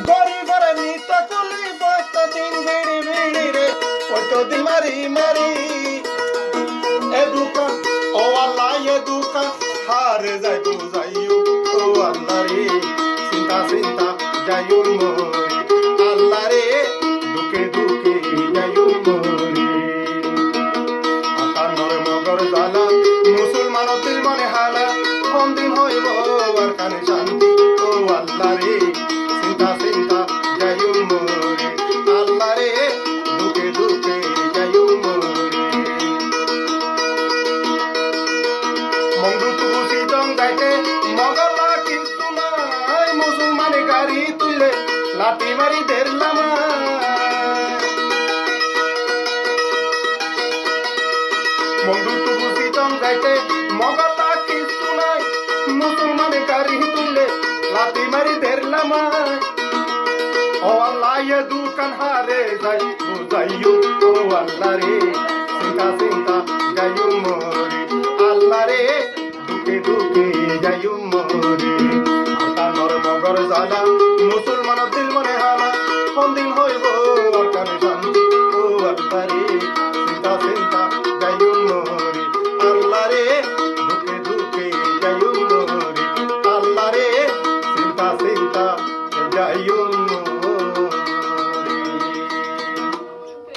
গরি করে নিত কুলি বইতো দিন বিড়ি বিড়ি রে বইতো দিন মারি মারি এ দুকান ও আল্লাহ এ দুকান হারে যাই বুঝাইও ও আল্লাহ রে চিন্তা চিন্তা যাইও মরি আল্লাহ রে দুকে দুকে যাইও মরি আকানোর মগর জালা মুসলমান দিল মনে হালা কোন দিন হইব আর কানে শান্তি ও আল্লাহ রে চিন্তা চিন্তা যাইও মরি আল্লাহ রে দুকে দুকে যাইও মরি মংদুত বুঝি জং যাইতে মগলা কিন্তু নাই মুসলমানে গাড়ি তুলে লাঠি মারি ধরলাম মংদুত বুঝি জং যাইতে মগলা কিন্তু নাই মুসলমানে গাড়ি তুলে লাঠি মারি ধরলাম ও আল্লাহ এ দুকান হারে যাই বুঝাইও ও আল্লাহ রে চিন্তা চিন্তা যাইও মরি আল্লাহ রে দুকে দুকে যাইও মরি আকানোর মগর জালা মুসলমান দিল মনে হালা কোন দিন